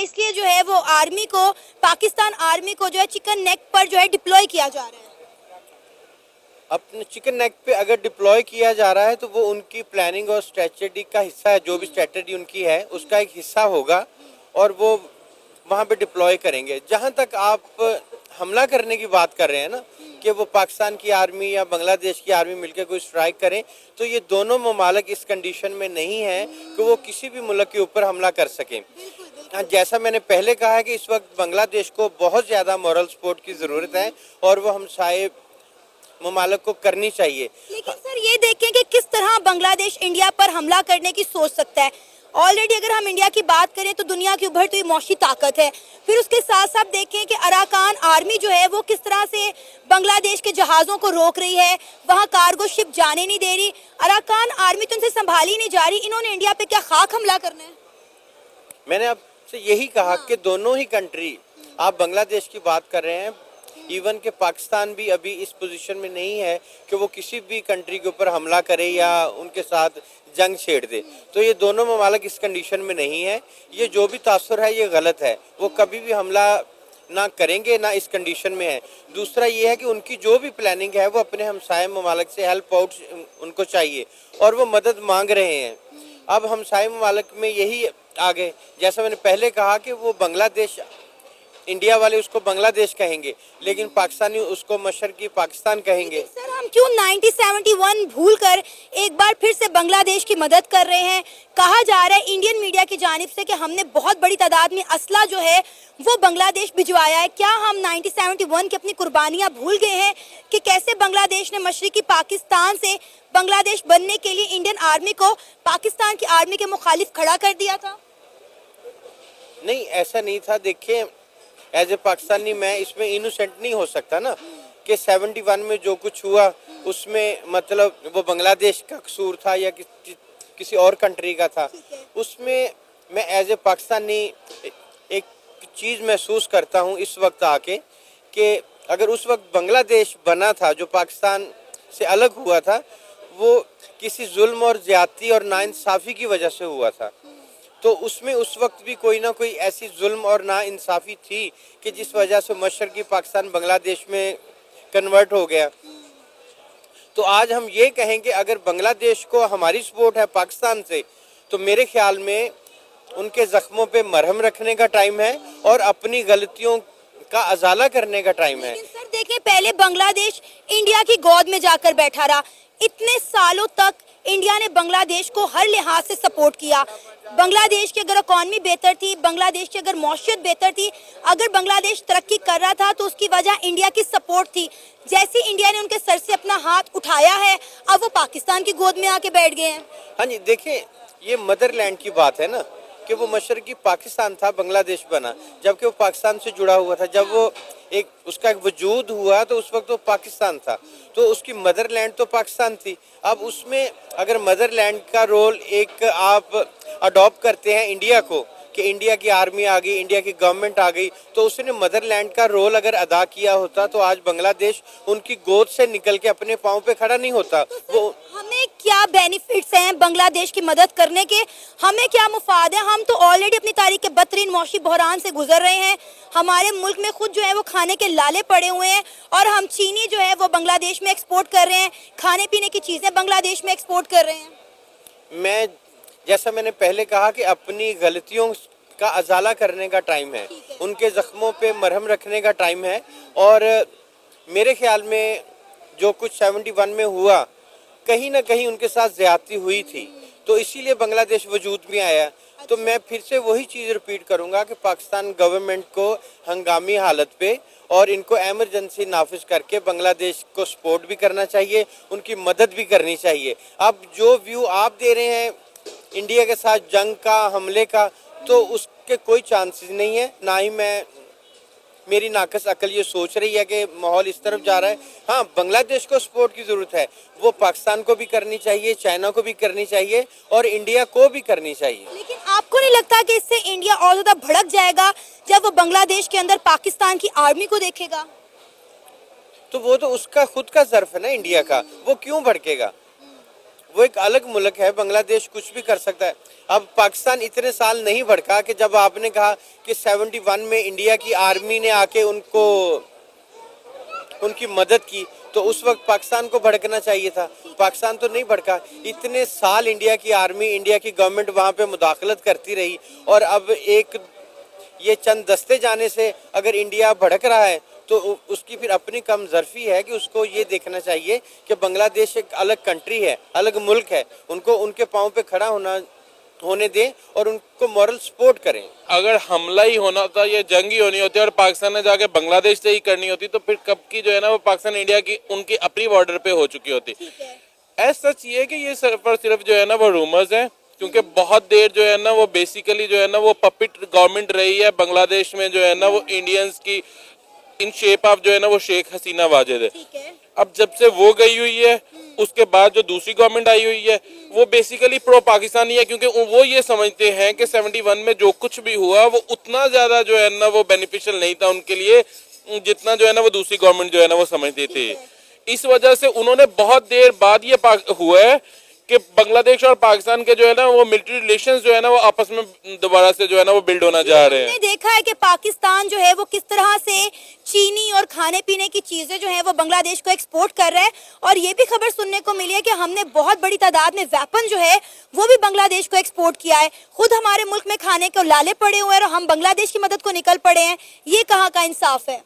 इसलिए जो है वो आर्मी को, पाकिस्तान आर्मी को जो है चिकन नेक पर जो है डिप्लॉय किया जा रहा है। अपने चिकन नेक पे अगर डिप्लॉय किया जा रहा है तो वो उनकी प्लानिंग और स्ट्रेटेजी का हिस्सा है। जो भी स्ट्रेटेजी उनकी है उसका एक हिस्सा होगा और वो वहाँ पे डिप्लॉय करेंगे। जहाँ तक आप हमला करने की बात कर रहे हैं ना कि वो पाकिस्तान की आर्मी या बांग्लादेश की आर्मी मिलकर कोई स्ट्राइक करें, तो ये दोनों ममालिक इस कंडीशन में नहीं है कि वो किसी भी मुल्क के ऊपर हमला कर सकें। जैसा मैंने पहले कहा है कि इस वक्त बांग्लादेश को बहुत ज़्यादा मॉरल सपोर्ट की ज़रूरत है और वो हमसाये ममालिक को करनी चाहिए। लेकिन सर ये देखें कि किस तरह बांग्लादेश इंडिया पर हमला करने की सोच सकता है। ऑलरेडी अगर हम इंडिया की बात करें तो दुनिया की उभरती हुई मौशी ताकत है। फिर उसके साथ साथ देखें कि अराकान आर्मी जो है वो किस तरह से बांग्लादेश के जहाज़ों को रोक रही है, वहाँ कार्गो शिप जाने नहीं दे रही। अराकान आर्मी तो इनसे संभाली नहीं जा रही, इन्होंने इंडिया पे क्या खाक हमला करना है? मैंने आपसे यही कहा कि दोनों ही कंट्री, आप बांग्लादेश की बात कर रहे हैं, इवन के पाकिस्तान भी अभी इस पोजीशन में नहीं है कि वो किसी भी कंट्री के ऊपर हमला करे या उनके साथ जंग छेड़ दे। तो ये दोनों ममालिक इस कंडीशन में नहीं है। ये जो भी तासुर है ये गलत है, वो कभी भी हमला ना करेंगे ना इस कंडीशन में है। दूसरा ये है कि उनकी जो भी प्लानिंग है वो अपने हमसाये ममालिक से हेल्प आउट उनको चाहिए और वो मदद मांग रहे हैं। अब हमसाये ममालिक में यही आगे, जैसा मैंने पहले कहा कि वो बांग्लादेश, इंडिया वाले उसको बांग्लादेश कहेंगे लेकिन पाकिस्तानी उसको मशरकी पाकिस्तान कहेंगे। सर हम क्यों 1971 भूल कर एक बार फिर से बांग्लादेश की मदद कर रहे हैं? कहा जा रहा है इंडियन मीडिया की जानिब से कि हमने बहुत बड़ी तादाद में असला जो है वो बांग्लादेश भिजवाया है। क्या हम 1971 की अपनी कुर्बानियां भूल गए हैं कि कैसे बांग्लादेश ने मशरकी पाकिस्तान से बांग्लादेश बनने के लिए इंडियन आर्मी को पाकिस्तान की आर्मी के मुखालिफ खड़ा कर दिया था? नहीं, ऐसा नहीं था। देखिए, एज ए पाकिस्तानी मैं इसमें इनोसेंट नहीं हो सकता ना कि 71 में जो कुछ हुआ उसमें मतलब वो बांग्लादेश का कसूर था या किसी और कंट्री का था। उसमें मैं एज ए पाकिस्तानी एक चीज़ महसूस करता हूँ इस वक्त आके कि अगर उस वक्त बांग्लादेश बना था जो पाकिस्तान से अलग हुआ था, वो किसी जुल्म और ज़्यादती और नाइंसाफ़ी की वजह से हुआ था। तो उसमें उस वक्त भी कोई ना कोई ऐसी जुल्म और नाइंसाफ़ी थी कि जिस वजह से मशरकी पाकिस्तान बांग्लादेश में कन्वर्ट हो गया। तो आज हम ये कहेंगे अगर बांग्लादेश को हमारी सपोर्ट है पाकिस्तान से, तो मेरे ख्याल में उनके ज़ख्मों पे मरहम रखने का टाइम है और अपनी गलतियों का अजाला करने का टाइम है। लेकिन सर देखिए, पहले बांग्लादेश इंडिया की गोद में जाकर बैठा रहा। इतने सालों तक इंडिया ने बांग्लादेश को हर लिहाज से सपोर्ट किया। बांग्लादेश की अगर इकॉनमी बेहतर थी, बांग्लादेश की अगर मौशियत बेहतर थी, अगर बांग्लादेश तरक्की कर रहा था तो उसकी वजह इंडिया की सपोर्ट थी। जैसे इंडिया ने उनके सर से अपना हाथ उठाया है, अब वो पाकिस्तान की गोद में आके बैठ गए हैं। हाँ जी, देखिए ये मदरलैंड की बात है ना कि वो मशरकी पाकिस्तान था, बांग्लादेश बना जबकि वो पाकिस्तान से जुड़ा हुआ था। जब वो उसका एक वजूद हुआ तो उस वक्त वो पाकिस्तान था, तो उसकी मदरलैंड तो पाकिस्तान थी। अब उसमें अगर मदरलैंड का रोल एक आप अडॉप्ट करते हैं इंडिया को कि इंडिया की आर्मी आ गई, इंडिया की गवर्नमेंट आ गई, तो उसने मदरलैंड का रोल अगर अदा किया होता तो आज बांग्लादेश उनकी गोद से निकल के अपने पाँव पे खड़ा नहीं होता। वो हमें क्या बेनिफिट्स हैं बांग्लादेश की मदद करने के? हमें क्या मुफाद है? हम तो ऑलरेडी अपनी तारीख के बदतरीन मौशी बहरान से गुजर रहे हैं। हमारे मुल्क में खुद जो है वो खाने के लाले पड़े हुए हैं और हम चीनी जो है वो बांग्लादेश में एक्सपोर्ट कर रहे हैं, खाने पीने की चीज़ें बांग्लादेश में एक्सपोर्ट कर रहे हैं। जैसा मैंने पहले कहा कि अपनी गलतियों का अजाला करने का टाइम है, उनके ज़ख्मों पे मरहम रखने का टाइम है। और मेरे ख्याल में जो कुछ 71 में हुआ, कहीं ना कहीं उनके साथ ज़्यादती हुई थी, तो इसीलिए बांग्लादेश वजूद में आया। तो मैं फिर से वही चीज़ रिपीट करूंगा कि पाकिस्तान गवर्नमेंट को हंगामी हालत पे और इनको एमरजेंसी नाफिज करके बांग्लादेश को सपोर्ट भी करना चाहिए, उनकी मदद भी करनी चाहिए। अब जो व्यू आप दे रहे हैं इंडिया के साथ जंग का, हमले का, तो उसके कोई चांसेस नहीं है। ना ही मेरी नाकस अकल ये सोच रही है कि माहौल इस तरफ जा रहा है। हाँ, बांग्लादेश को सपोर्ट की ज़रूरत है, वो पाकिस्तान को भी करनी चाहिए, चाइना को भी करनी चाहिए और इंडिया को भी करनी चाहिए। लेकिन आपको नहीं लगता कि इससे इंडिया और ज़्यादा भड़क जाएगा जब वो बांग्लादेश के अंदर पाकिस्तान की आर्मी को देखेगा? तो वो तो उसका खुद का ज़र्फ है ना इंडिया का, वो क्यों भड़केगा? वो एक अलग मुल्क है, बांग्लादेश कुछ भी कर सकता है। अब पाकिस्तान इतने साल नहीं भड़का कि जब आपने कहा कि 71 में इंडिया की आर्मी ने आके उनकी मदद की, तो उस वक्त पाकिस्तान को भड़कना चाहिए था। पाकिस्तान तो नहीं भड़का। इतने साल इंडिया की आर्मी, इंडिया की गवर्नमेंट वहाँ पे मुदाखलत करती रही, और अब ये चंद दस्ते जाने से अगर इंडिया भड़क रहा है तो उसकी फिर अपनी कमजोरी है कि उसको ये देखना चाहिए कि बांग्लादेश एक अलग कंट्री है, अलग मुल्क है, उनको उनके पाँव पे खड़ा होने दें और उनको मॉरल सपोर्ट करें। अगर हमला ही होना होता, ये जंग ही होनी होती और पाकिस्तान ने जाके बांग्लादेश से ही करनी होती, तो फिर कब की जो है ना वो पाकिस्तान इंडिया की उनकी अपनी बॉर्डर पे हो चुकी होती। ऐसा सच ये है कि ये सिर्फ और सिर्फ जो है ना वो रूमर्स हैं, क्योंकि बहुत देर जो है ना वो बेसिकली जो है ना वो पपिट गवर्नमेंट रही है बांग्लादेश में, जो है ना वो इंडियंस की इन शेप ऑफ जो है ना वो शेख हसीना वाजिद है। अब जब से वो गई हुई है, उसके बाद जो दूसरी गवर्नमेंट आई हुई है वो बेसिकली प्रो पाकिस्तानी है, क्योंकि वो ये समझते हैं कि 71 में जो कुछ भी हुआ वो उतना ज्यादा जो है ना वो बेनिफिशियल नहीं था उनके लिए, जितना जो है ना वो दूसरी गवर्नमेंट जो है ना वो समझती थी। इस वजह से उन्होंने बहुत देर बाद ये हुआ है कि बांग्लादेश और पाकिस्तान के जो है ना वो मिलिट्री रिलेशंस जो है ना वो आपस में दोबारा से जो है ना वो बिल्ड होना जा रहे हैं। हमने देखा है कि पाकिस्तान जो है वो किस तरह से चीनी और खाने पीने की चीजें जो है वो बांग्लादेश को एक्सपोर्ट कर रहा है, और ये भी खबर सुनने को मिली है कि हमने बहुत बड़ी तादाद में वेपन जो है वो भी बांग्लादेश को एक्सपोर्ट किया है। खुद हमारे मुल्क में खाने को लाले पड़े हुए हैं और हम बांग्लादेश की मदद को निकल पड़े हैं। ये कहाँ का इंसाफ है?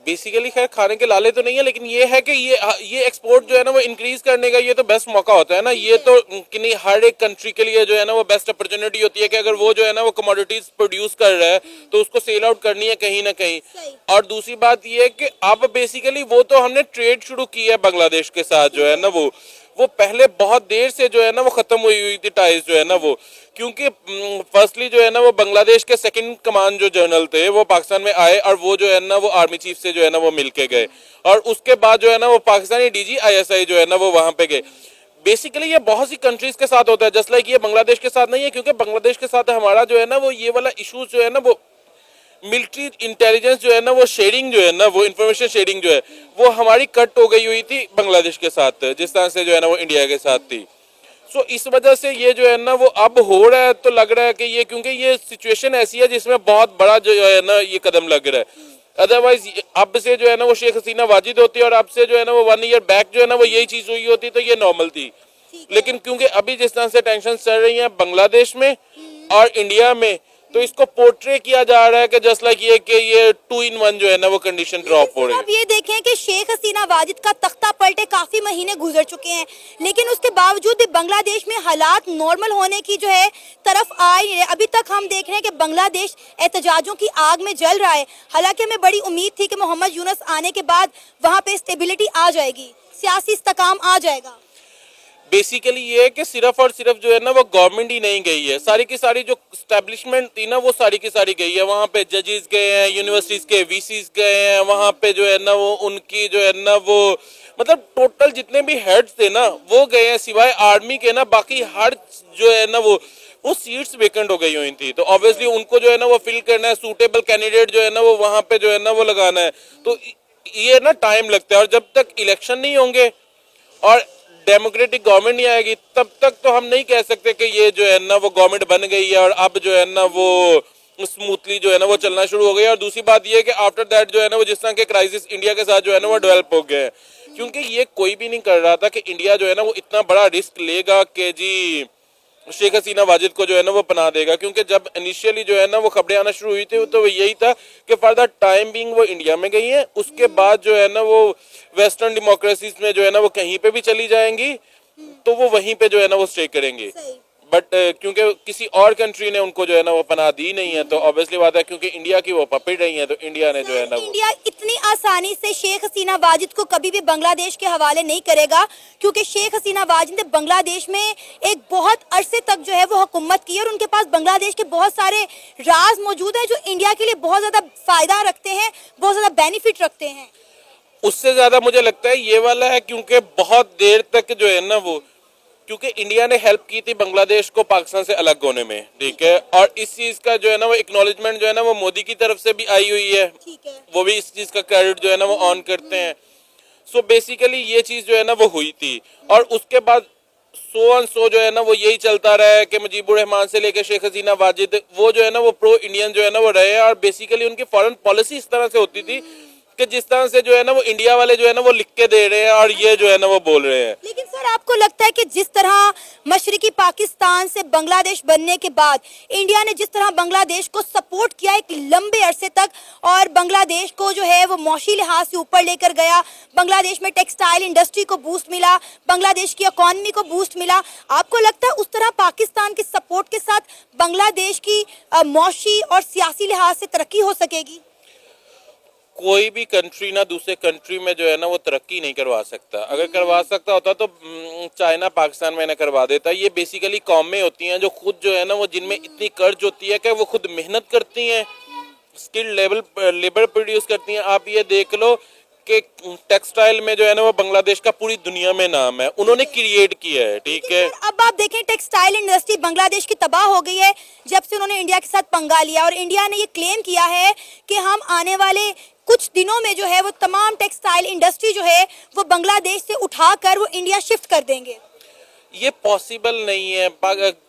बेसिकली खैर खाने के लाले तो नहीं है, लेकिन ये है कि ये एक्सपोर्ट जो है ना वो इंक्रीज करने का ये तो बेस्ट मौका होता है ना। ये तो कि नहीं, हर एक कंट्री के लिए जो है ना वो बेस्ट अपॉर्चुनिटी होती है कि अगर वो जो है ना वो कमोडिटीज प्रोड्यूस कर रहा है तो उसको सेल आउट करनी है कहीं ना कहीं। और दूसरी बात ये है कि अब बेसिकली वो तो हमने ट्रेड शुरू की है बांग्लादेश के साथ जो है ना वो पहले बहुत देर से जो है ना वो खत्म हुई थी टाइज जो है ना वो, क्योंकि फर्स्टली जो है ना वो बांग्लादेश के सेकंड कमांड जो जनरल थे वो पाकिस्तान में आए और वो जो है ना वो आर्मी चीफ से जो है ना वो मिलके गए, और उसके बाद जो है ना वो पाकिस्तानी डीजी ISI जो है ना वो वहां पे गए। बेसिकली ये बहुत सी कंट्रीज के साथ होता है, जस्ट लाइक ये बांग्लादेश के साथ नहीं है, क्योंकि बांग्लादेश के साथ हमारा जो है ना वो ये वाला इशूज जो है ना वो मिलिट्री इंटेलिजेंस जो है ना वो शेयरिंग जो है ना वो इंफॉर्मेशन शेयरिंग जो है वो हमारी कट हो गई हुई थी बांग्लादेश के साथ, जिस तरह से जो है ना वो इंडिया के साथ थी। सो इस वजह से ये जो है ना वो अब हो रहा है, तो लग रहा है कि ये क्योंकि ये सिचुएशन ऐसी है जिसमें बहुत बड़ा जो है ना ये कदम लग रहा है। अदरवाइज अब से जो है ना वो शेख हसीना वाजिद होती और अब से जो है ना वो 1 ईयर बैक जो है ना वो यही चीज हुई होती तो ये नॉर्मल थी। लेकिन क्योंकि अभी जिस तरह से टेंशन चल रही है बांग्लादेश में और इंडिया में, तो इसको पोर्ट्रे किया जा रहा है कि जस्ट लाइक ये कि ये 2 in 1 जो है ना वो कंडीशन ड्रॉप हो रही है। अब ये देखें कि शेख हसीना वाजिद का तख्ता पलटे काफी महीने गुजर चुके हैं, लेकिन उसके बावजूद भी बांग्लादेश में हालात नॉर्मल होने की जो है तरफ आए नहीं। अभी तक हम देख रहे हैं कि बांग्लादेश एहतजाजों की आग में जल रहा है। हालांकि हमें बड़ी उम्मीद थी कि मोहम्मद यूनुस आने के बाद वहाँ पे स्टेबिलिटी आ जाएगी, सियासी इस्तेकाम आ जाएगा। बेसिकली ये है कि सिर्फ और सिर्फ जो है ना वो गवर्नमेंट ही नहीं गई है, सारी की सारी जो स्टैब्लिशमेंट थी ना वो सारी की सारी गई है। वहाँ पे जजेस गए हैं, यूनिवर्सिटीज के VCs गए हैं, वहाँ पे जो है ना वो उनकी जो है ना वो मतलब टोटल जितने भी हेड्स थे ना वो गए हैं, सिवाय आर्मी के ना बाकी हर जो है ना वो सीट्स वेकेंट हो गई हुई थी। तो ऑब्वियसली उनको जो है ना वो फिल करना है, सूटेबल कैंडिडेट जो है ना वो वहाँ पे जो है ना वो लगाना है, तो ये ना टाइम लगता है। और जब तक इलेक्शन नहीं होंगे और डेमोक्रेटिक गवर्नमेंट नहीं आएगी तब तक तो हम नहीं कह सकते कि ये जो है ना वो गवर्नमेंट बन गई है और अब जो है ना वो स्मूथली जो है ना वो चलना शुरू हो गई है। और दूसरी बात ये है कि आफ्टर दैट जो है ना वो जिस तरह के क्राइसिस इंडिया के साथ जो है ना वो डेवलप हो गए हैं, क्योंकि ये कोई भी नहीं कर रहा था कि इंडिया जो है ना वो इतना बड़ा रिस्क लेगा कि जी शेख हसीना वाजिद को जो है ना वो पना देगा। क्योंकि जब इनिशियली जो है ना वो खबरें आना शुरू हुई थी तो यही था कि फॉर द टाइम बीइंग वो इंडिया में गई हैं, उसके बाद जो है ना वो वेस्टर्न डेमोक्रेसीज में जो है ना वो कहीं पे भी चली जाएंगी तो वो वहीं पे जो है ना वो स्टे करेंगे। बट क्योंकि किसी और कंट्री ने उनको जो है ना वो पनाह दी नहीं है, तो ऑब्वियसली बात है क्योंकि इंडिया की वो पपेट रही है, तो इंडिया ने जो है ना इंडिया इतनी आसानी से शेख हसीना वाजिद को कभी भी बांग्लादेश के हवाले नहीं करेगा, क्योंकि शेख हसीना वाजिद ने बांग्लादेश में एक बहुत अरसे तक जो है वो हुकूमत की है और उनके पास बांग्लादेश के बहुत सारे राज मौजूद है जो इंडिया के लिए बहुत ज्यादा फायदा रखते हैं, बहुत ज्यादा बेनिफिट रखते हैं। उससे ज्यादा मुझे लगता है ये वाला है, क्योंकि बहुत देर तक जो है ना वो क्योंकि इंडिया ने हेल्प की थी बांग्लादेश को पाकिस्तान से अलग होने में, ठीक है, और इस चीज का जो है ना वो एक्नॉलेजमेंट जो है ना वो मोदी की तरफ से भी आई हुई है, वो भी इस चीज का क्रेडिट जो है ना वो ऑन करते हैं। सो बेसिकली ये चीज जो है ना वो हुई थी और उसके बाद सो एंड सो जो है ना वो यही चलता रहा है कि मुजीबुर रहमान से लेकर शेख हसीना वाजिद वो जो है ना वो प्रो इंडियन जो है ना वो रहे हैं, और बेसिकली उनकी फॉरेन पॉलिसी इस तरह से होती थी कि जिस तरह से जो है ना वो इंडिया वाले जो है ना वो लिख के दे रहे हैं और ये जो है ना वो बोल रहे हैं। लेकिन सर आपको लगता है कि जिस तरह मशरकी पाकिस्तान से बांग्लादेश बनने के बाद इंडिया ने जिस तरह बांग्लादेश को सपोर्ट किया एक लंबे अरसे तक और बांग्लादेश को जो है वो मौशी लिहाज से ऊपर लेकर गया, बांग्लादेश में टेक्सटाइल इंडस्ट्री को बूस्ट मिला, बांग्लादेश की इकोनॉमी को बूस्ट मिला, आपको लगता है उस तरह पाकिस्तान के सपोर्ट के साथ बांग्लादेश की मौशी और सियासी लिहाज से तरक्की हो सकेगी? कोई भी कंट्री ना दूसरे कंट्री में जो है ना वो तरक्की नहीं करवा सकता। अगर करवा सकता होता तो चाइना पाकिस्तान में ना करवा देता। ये बेसिकली कौमें होती हैं जो खुद जो है ना वो जिनमें इतनी कर्ज होती है कि वो खुद मेहनत करती हैं, स्किल्ड लेबर प्रोड्यूस करती हैं। आप ये देख लो कि टेक्सटाइल में जो है ना वो बांग्लादेश का पूरी दुनिया में नाम है, उन्होंने क्रिएट किया है। ठीक है, अब आप देखें टेक्सटाइल इंडस्ट्री बांग्लादेश की तबाह हो गई है जब से उन्होंने इंडिया के साथ पंगा लिया, और इंडिया ने ये क्लेम किया है कि हम आने वाले कुछ दिनों में जो है वो तमाम टेक्सटाइल इंडस्ट्री जो है वो बांग्लादेश से उठाकर वो इंडिया शिफ्ट कर देंगे। ये पॉसिबल नहीं है।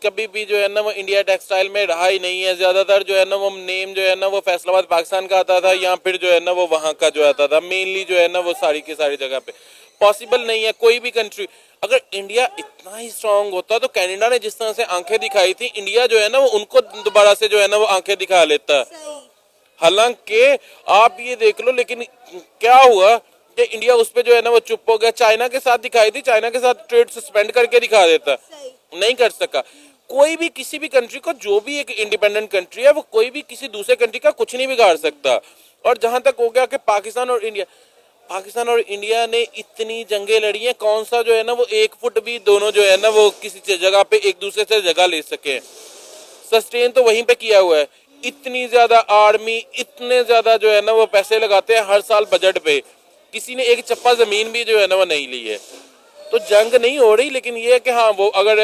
कभी भी जो है ना वो इंडिया टेक्सटाइल में रहा ही नहीं है। ज्यादातर जो है ना वो नेम जो है ना वो फैसलाबाद पाकिस्तान का आता था या फिर जो है ना वो वहां का जो आता था, मेनली जो है ना वो सारी की सारी जगह पे पॉसिबल नहीं है। कोई भी कंट्री, अगर इंडिया इतना ही स्ट्रांग होता तो कनाडा ने जिस तरह से आंखें दिखाई थी, इंडिया जो है ना वो उनको दोबारा से जो है ना वो आंखें दिखा लेता। हालांकि आप ये देख लो, लेकिन क्या हुआ कि इंडिया उस पे जो है ना वो चुप हो गया। चाइना के साथ दिखाई थी, चाइना के साथ ट्रेड सस्पेंड करके दिखा देता, नहीं कर सका। कोई भी किसी भी कंट्री को, जो भी एक इंडिपेंडेंट कंट्री है, वो कोई भी किसी दूसरे कंट्री का कुछ नहीं बिगाड़ सकता। और जहां तक हो गया कि पाकिस्तान और इंडिया ने इतनी जंगें लड़ी हैं, कौन सा जो है ना वो 1 फुट भी दोनों जो है ना वो किसी जगह पे एक दूसरे से जगह ले सके। सस्टेन तो वहीं पे किया हुआ है। इतनी ज्यादा आर्मी, इतने ज्यादा जो है ना वो पैसे लगाते हैं हर साल बजट पे, किसी ने एक चप्पा जमीन भी जो है ना वो नहीं ली है। तो जंग नहीं हो रही, लेकिन ये है कि हाँ वो अगर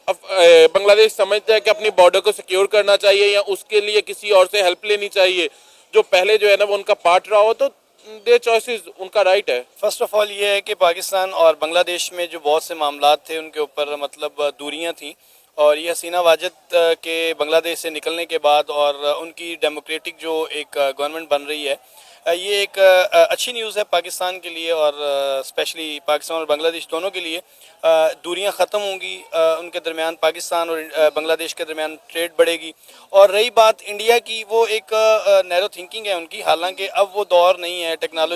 बांग्लादेश समझता है कि अपनी बॉर्डर को सिक्योर करना चाहिए या उसके लिए किसी और से हेल्प लेनी चाहिए जो पहले जो है ना वो उनका पार्ट रहा हो, तो देयर चॉइसेस, उनका राइट है। फर्स्ट ऑफ ऑल ये है कि पाकिस्तान और बांग्लादेश में जो बहुत से मामलात थे उनके ऊपर मतलब दूरियां थी, और ये हसीना वाजिद के बांग्लादेश से निकलने के बाद और उनकी डेमोक्रेटिक जो एक गवर्नमेंट बन रही है, ये एक अच्छी न्यूज़ है पाकिस्तान के लिए और स्पेशली पाकिस्तान और बांग्लादेश दोनों के लिए। दूरियां ख़त्म होंगी उनके दरमियान, पाकिस्तान और बांग्लादेश के दरमियान ट्रेड बढ़ेगी। और रही बात इंडिया की, वो एक नैरो थिंकिंग है उनकी, हालांकि अब वो दौर नहीं है टेक्नोलॉजी